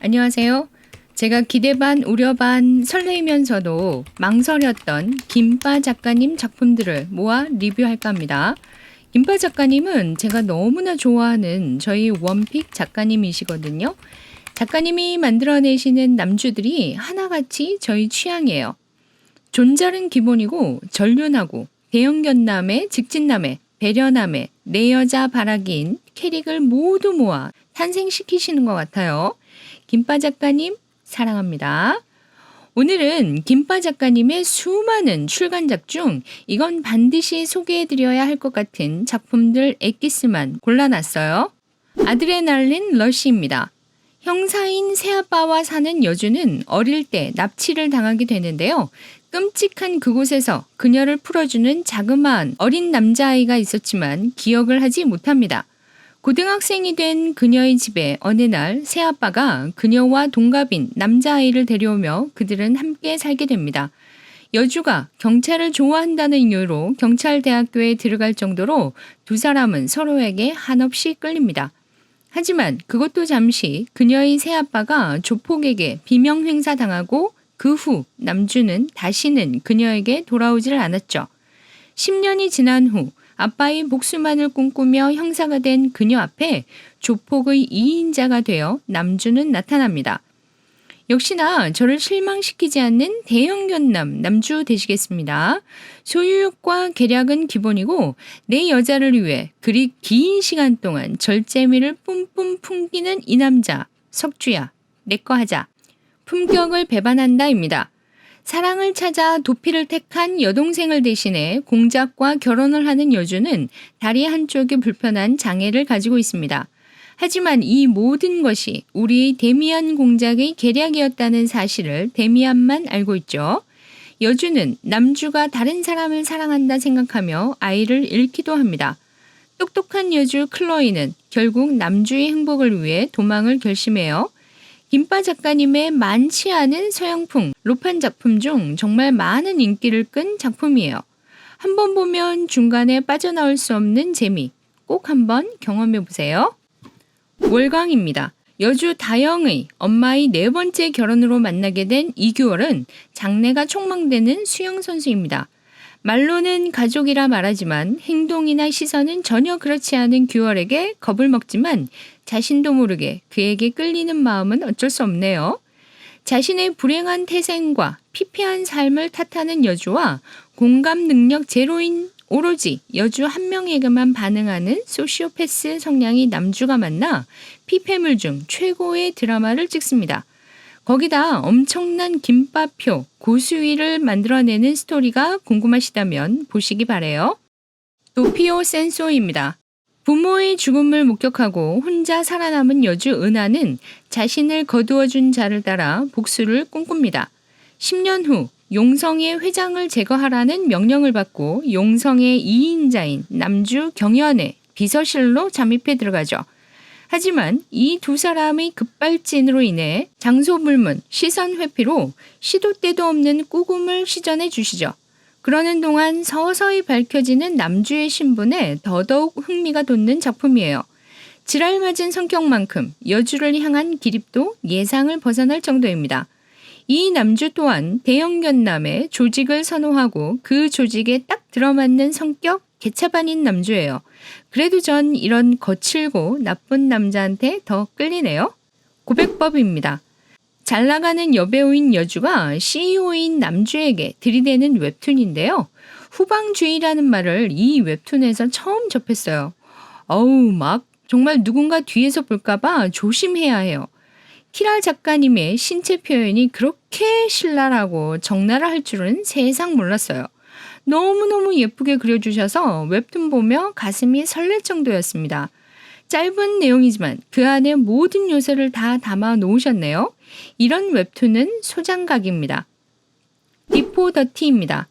안녕하세요. 제가 기대 반 우려 반 설레이면서도 망설였던 김빠 작가님 작품들을 모아 리뷰할까 합니다. 김빠 작가님은 제가 너무나 좋아하는 저희 원픽 작가님이시거든요. 작가님이 만들어내시는 남주들이 하나같이 저희 취향이에요. 존잘은 기본이고 전륜하고 대형견남의 직진남의 배려남의 내 여자 바라기인 캐릭을 모두 모아 탄생시키시는 것 같아요. 김빠 작가님 사랑합니다. 오늘은 김빠 작가님의 수많은 출간작 중 이건 반드시 소개해드려야 할 것 같은 작품들 엑기스만 골라놨어요. 아드레날린 러시입니다. 형사인 새아빠와 사는 여주는 어릴 때 납치를 당하게 되는데요. 끔찍한 그곳에서 그녀를 풀어주는 자그마한 어린 남자아이가 있었지만 기억을 하지 못합니다. 고등학생이 된 그녀의 집에 어느 날 새아빠가 그녀와 동갑인 남자아이를 데려오며 그들은 함께 살게 됩니다. 여주가 경찰을 좋아한다는 이유로 경찰대학교에 들어갈 정도로 두 사람은 서로에게 한없이 끌립니다. 하지만 그것도 잠시 그녀의 새아빠가 조폭에게 비명행사당하고 그 후 남주는 다시는 그녀에게 돌아오질 않았죠. 10년이 지난 후 아빠의 복수만을 꿈꾸며 형사가 된 그녀 앞에 조폭의 2인자가 되어 남주는 나타납니다. 역시나 저를 실망시키지 않는 대형견남 남주 되시겠습니다. 소유욕과 계략은 기본이고 내 여자를 위해 그리 긴 시간 동안 절제미를 뿜뿜 풍기는 이 남자 석주야 내꺼 하자. 품격을 배반한다입니다. 사랑을 찾아 도피를 택한 여동생을 대신해 공작과 결혼을 하는 여주는 다리 한쪽이 불편한 장애를 가지고 있습니다. 하지만 이 모든 것이 우리의 데미안 공작의 계략이었다는 사실을 데미안만 알고 있죠. 여주는 남주가 다른 사람을 사랑한다 생각하며 아이를 잃기도 합니다. 똑똑한 여주 클로이는 결국 남주의 행복을 위해 도망을 결심해요. 김빠 작가님의 많지 않은 서양풍 로판 작품 중 정말 많은 인기를 끈 작품이에요. 한번 보면 중간에 빠져나올 수 없는 재미, 꼭 한번 경험해보세요. 월광입니다. 여주 다영의 엄마의 네 번째 결혼으로 만나게 된 이규월은 장래가 촉망되는 수영선수입니다. 말로는 가족이라 말하지만 행동이나 시선은 전혀 그렇지 않은 규월에게 겁을 먹지만 자신도 모르게 그에게 끌리는 마음은 어쩔 수 없네요. 자신의 불행한 태생과 피폐한 삶을 탓하는 여주와 공감 능력 제로인 오로지 여주 한 명에게만 반응하는 소시오패스 성향의 남주가 만나 피폐물 중 최고의 드라마를 찍습니다. 거기다 엄청난 김빠표, 고수위를 만들어내는 스토리가 궁금하시다면 보시기 바래요. 도피오 센소입니다. 부모의 죽음을 목격하고 혼자 살아남은 여주 은하는 자신을 거두어준 자를 따라 복수를 꿈꿉니다. 10년 후 용성의 회장을 제거하라는 명령을 받고 용성의 2인자인 남주 경연의 비서실로 잠입해 들어가죠. 하지만 이 두 사람의 급발진으로 인해 장소불문, 시선 회피로 시도 때도 없는 꾸금을 시전해 주시죠. 그러는 동안 서서히 밝혀지는 남주의 신분에 더더욱 흥미가 돋는 작품이에요. 지랄맞은 성격만큼 여주를 향한 기립도 예상을 벗어날 정도입니다. 이 남주 또한 대형견남의 조직을 선호하고 그 조직에 딱 들어맞는 성격 개차반인 남주예요. 그래도 전 이런 거칠고 나쁜 남자한테 더 끌리네요. 고백법입니다. 잘 나가는 여배우인 여주가 CEO인 남주에게 들이대는 웹툰인데요. 후방주의라는 말을 이 웹툰에서 처음 접했어요. 막 정말 누군가 뒤에서 볼까봐 조심해야 해요. 키라 작가님의 신체 표현이 그렇게 신랄하고 적나라 할 줄은 세상 몰랐어요. 너무너무 예쁘게 그려주셔서 웹툰 보며 가슴이 설렐 정도였습니다. 짧은 내용이지만 그 안에 모든 요소를 다 담아 놓으셨네요. 이런 웹툰은 소장각입니다. 디포 더티입니다.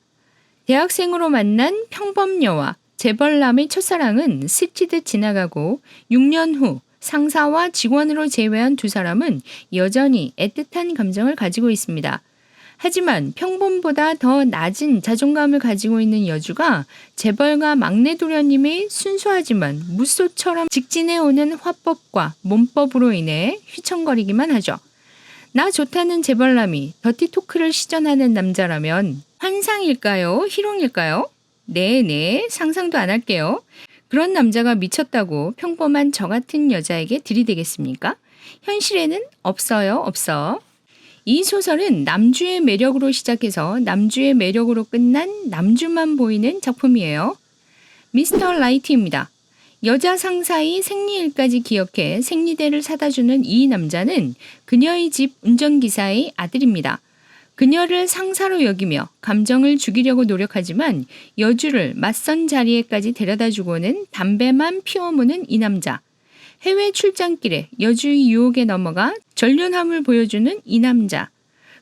대학생으로 만난 평범녀와 재벌남의 첫사랑은 스치듯 지나가고 6년 후 상사와 직원으로 재회한 두 사람은 여전히 애틋한 감정을 가지고 있습니다. 하지만 평범보다 더 낮은 자존감을 가지고 있는 여주가 재벌가 막내 도련님의 순수하지만 무소처럼 직진해오는 화법과 몸법으로 인해 휘청거리기만 하죠. 나 좋다는 재벌남이 더티 토크를 시전하는 남자라면 환상일까요? 희롱일까요? 네네, 상상도 안 할게요. 그런 남자가 미쳤다고 평범한 저 같은 여자에게 들이대겠습니까? 현실에는 없어요, 없어. 이 소설은 남주의 매력으로 시작해서 남주의 매력으로 끝난 남주만 보이는 작품이에요. 미스터 라이트입니다. 여자 상사의 생리일까지 기억해 생리대를 사다 주는 이 남자는 그녀의 집 운전기사의 아들입니다. 그녀를 상사로 여기며 감정을 죽이려고 노력하지만 여주를 맞선 자리에까지 데려다 주고는 담배만 피워무는 이 남자. 해외 출장길에 여주의 유혹에 넘어가 전륜함을 보여주는 이 남자.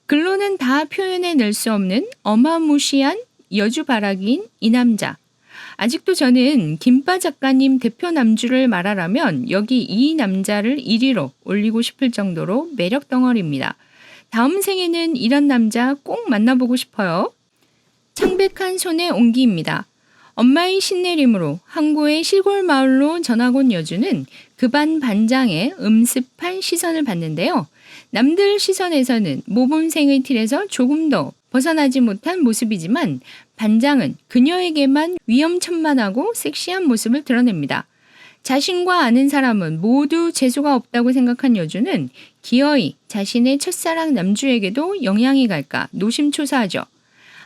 글로는 다 표현해낼 수 없는 어마무시한 여주 바라기인 이 남자. 아직도 저는 김빠 작가님 대표 남주를 말하라면 여기 이 남자를 1위로 올리고 싶을 정도로 매력 덩어리입니다. 다음 생에는 이런 남자 꼭 만나보고 싶어요. 창백한 손의 온기입니다. 엄마의 신내림으로 항구의 시골 마을로 전학 온 여주는 그 반 반장의 음습한 시선을 받는데요. 남들 시선에서는 모범생의 틀에서 조금 더 벗어나지 못한 모습이지만 반장은 그녀에게만 위험천만하고 섹시한 모습을 드러냅니다. 자신과 아는 사람은 모두 재수가 없다고 생각한 여주는 기어이 자신의 첫사랑 남주에게도 영향이 갈까 노심초사하죠.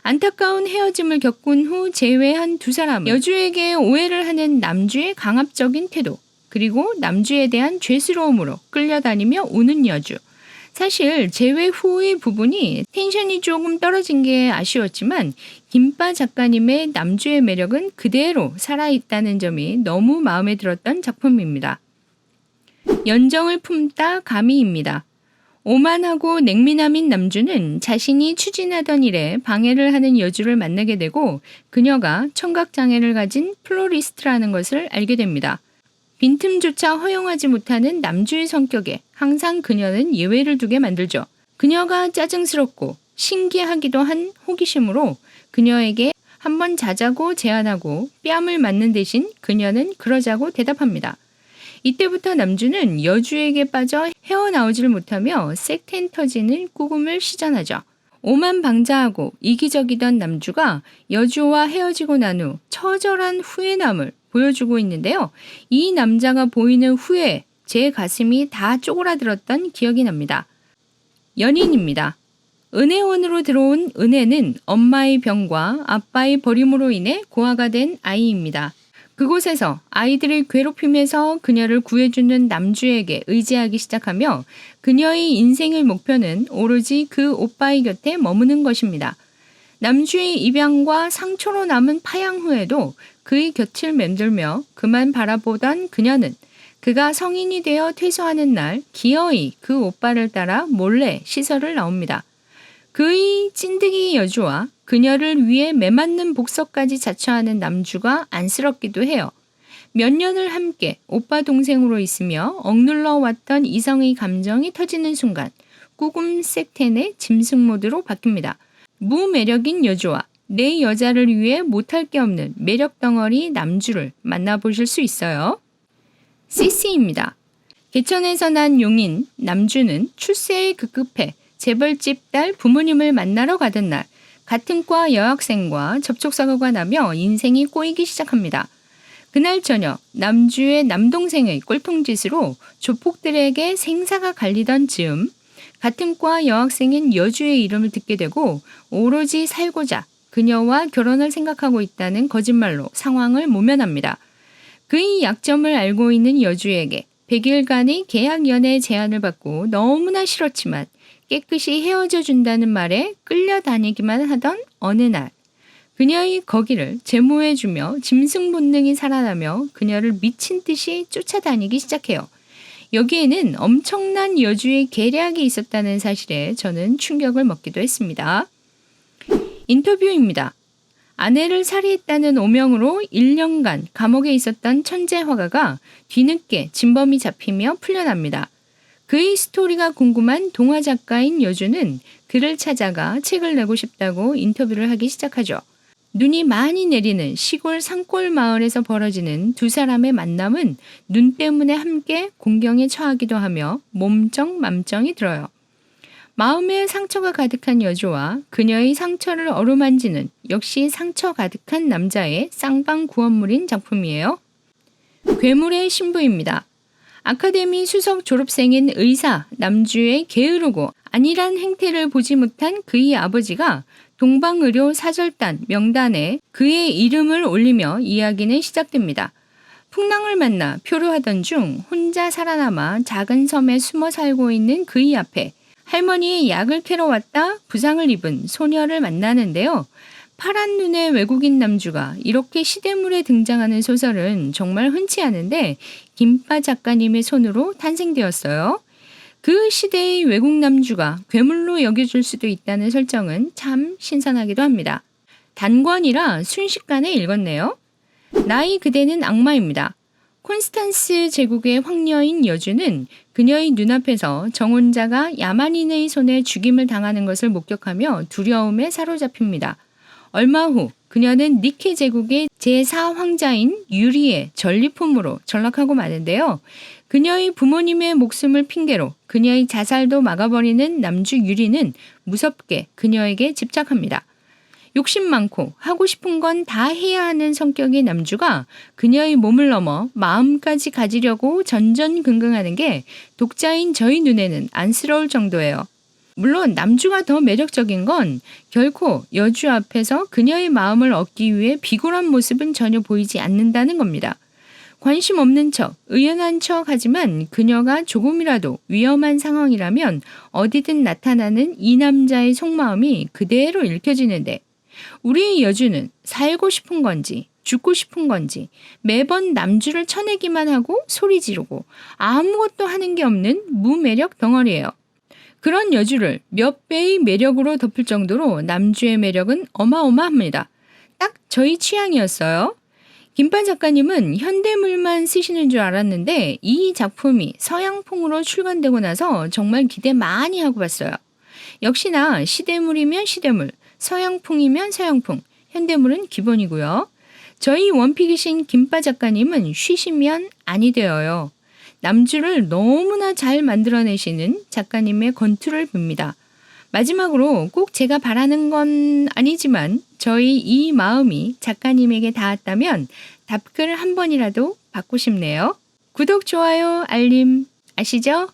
안타까운 헤어짐을 겪은 후 재회한 두 사람은 여주에게 오해를 하는 남주의 강압적인 태도, 그리고 남주에 대한 죄스러움으로 끌려다니며 우는 여주. 사실 재회 후의 부분이 텐션이 조금 떨어진 게 아쉬웠지만 김빠 작가님의 남주의 매력은 그대로 살아있다는 점이 너무 마음에 들었던 작품입니다. 연정을 품다 가미입니다. 오만하고 냉미남인 남주는 자신이 추진하던 일에 방해를 하는 여주를 만나게 되고 그녀가 청각장애를 가진 플로리스트라는 것을 알게 됩니다. 빈틈조차 허용하지 못하는 남주의 성격에 항상 그녀는 예외를 두게 만들죠. 그녀가 짜증스럽고 신기하기도 한 호기심으로 그녀에게 한번 자자고 제안하고 뺨을 맞는 대신 그녀는 그러자고 대답합니다. 이때부터 남주는 여주에게 빠져 헤어나오지를 못하며 색텐 터지는 꾸금을 시전하죠. 오만방자하고 이기적이던 남주가 여주와 헤어지고 난 후 처절한 후회남을 보여주고 있는데요. 이 남자가 보이는 후에 제 가슴이 다 쪼그라들었던 기억이 납니다. 연인입니다. 은혜원으로 들어온 은혜는 엄마의 병과 아빠의 버림으로 인해 고아가 된 아이입니다. 그곳에서 아이들의 괴롭힘에서 그녀를 구해주는 남주에게 의지하기 시작하며 그녀의 인생의 목표는 오로지 그 오빠의 곁에 머무는 것입니다. 남주의 입양과 상처로 남은 파양 후에도 그의 곁을 맴돌며 그만 바라보던 그녀는 그가 성인이 되어 퇴소하는 날 기어이 그 오빠를 따라 몰래 시설을 나옵니다. 그의 찐득이 여주와 그녀를 위해 매맞는 복서까지 자처하는 남주가 안쓰럽기도 해요. 몇 년을 함께 오빠 동생으로 있으며 억눌러 왔던 이성의 감정이 터지는 순간 꾸금 색텐의 짐승 모드로 바뀝니다. 무매력인 여주와 내 여자를 위해 못할 게 없는 매력 덩어리 남주를 만나보실 수 있어요. CC입니다. 개천에서 난 용인 남주는 출세에 급급해 재벌집 딸 부모님을 만나러 가던 날 같은 과 여학생과 접촉사고가 나며 인생이 꼬이기 시작합니다. 그날 저녁 남주의 남동생의 꼴통짓으로 조폭들에게 생사가 갈리던 즈음 같은 과 여학생인 여주의 이름을 듣게 되고 오로지 살고자 그녀와 결혼을 생각하고 있다는 거짓말로 상황을 모면합니다. 그의 약점을 알고 있는 여주에게 100일간의 계약 연애 제안을 받고 너무나 싫었지만 깨끗이 헤어져 준다는 말에 끌려다니기만 하던 어느 날 그녀의 거기를 제모해주며 짐승 본능이 살아나며 그녀를 미친 듯이 쫓아다니기 시작해요. 여기에는 엄청난 여주의 계략이 있었다는 사실에 저는 충격을 먹기도 했습니다. 인터뷰입니다. 아내를 살해했다는 오명으로 1년간 감옥에 있었던 천재 화가가 뒤늦게 진범이 잡히며 풀려납니다. 그의 스토리가 궁금한 동화 작가인 여주는 그를 찾아가 책을 내고 싶다고 인터뷰를 하기 시작하죠. 눈이 많이 내리는 시골 산골 마을에서 벌어지는 두 사람의 만남은 눈 때문에 함께 공경에 처하기도 하며 몸정 맘정이 들어요. 마음에 상처가 가득한 여주와 그녀의 상처를 어루만지는 역시 상처 가득한 남자의 쌍방구원물인 작품이에요. 괴물의 신부입니다. 아카데미 수석 졸업생인 의사 남주의 게으르고 안일한 행태를 보지 못한 그의 아버지가 동방의료 사절단 명단에 그의 이름을 올리며 이야기는 시작됩니다. 풍랑을 만나 표류하던 중 혼자 살아남아 작은 섬에 숨어 살고 있는 그의 앞에 할머니의 약을 캐러 왔다 부상을 입은 소녀를 만나는데요. 파란 눈의 외국인 남주가 이렇게 시대물에 등장하는 소설은 정말 흔치 않은데 김빠 작가님의 손으로 탄생되었어요. 그 시대의 외국 남주가 괴물로 여겨질 수도 있다는 설정은 참 신선하기도 합니다. 단권이라 순식간에 읽었네요. 나이 그대는 악마입니다. 콘스탄스 제국의 황녀인 여주는 그녀의 눈앞에서 정혼자가 야만인의 손에 죽임을 당하는 것을 목격하며 두려움에 사로잡힙니다. 얼마 후 그녀는 니케 제국의 제4황자인 유리의 전리품으로 전락하고 마는데요. 그녀의 부모님의 목숨을 핑계로 그녀의 자살도 막아버리는 남주 유리는 무섭게 그녀에게 집착합니다. 욕심 많고 하고 싶은 건 다 해야 하는 성격의 남주가 그녀의 몸을 넘어 마음까지 가지려고 전전긍긍하는 게 독자인 저희 눈에는 안쓰러울 정도예요. 물론 남주가 더 매력적인 건 결코 여주 앞에서 그녀의 마음을 얻기 위해 비굴한 모습은 전혀 보이지 않는다는 겁니다. 관심 없는 척, 의연한 척 하지만 그녀가 조금이라도 위험한 상황이라면 어디든 나타나는 이 남자의 속마음이 그대로 읽혀지는데 우리의 여주는 살고 싶은 건지 죽고 싶은 건지 매번 남주를 쳐내기만 하고 소리 지르고 아무것도 하는 게 없는 무매력 덩어리예요. 그런 여주를 몇 배의 매력으로 덮을 정도로 남주의 매력은 어마어마합니다. 딱 저희 취향이었어요. 김빠 작가님은 현대물만 쓰시는 줄 알았는데 이 작품이 서양풍으로 출간되고 나서 정말 기대 많이 하고 봤어요. 역시나 시대물이면 시대물, 서양풍이면 서양풍, 현대물은 기본이고요. 저희 원픽이신 김빠 작가님은 쉬시면 아니 되어요. 남주를 너무나 잘 만들어내시는 작가님의 건투를 빕니다. 마지막으로 꼭 제가 바라는 건 아니지만 저희 이 마음이 작가님에게 닿았다면 답글 한 번이라도 받고 싶네요. 구독, 좋아요, 알림 아시죠?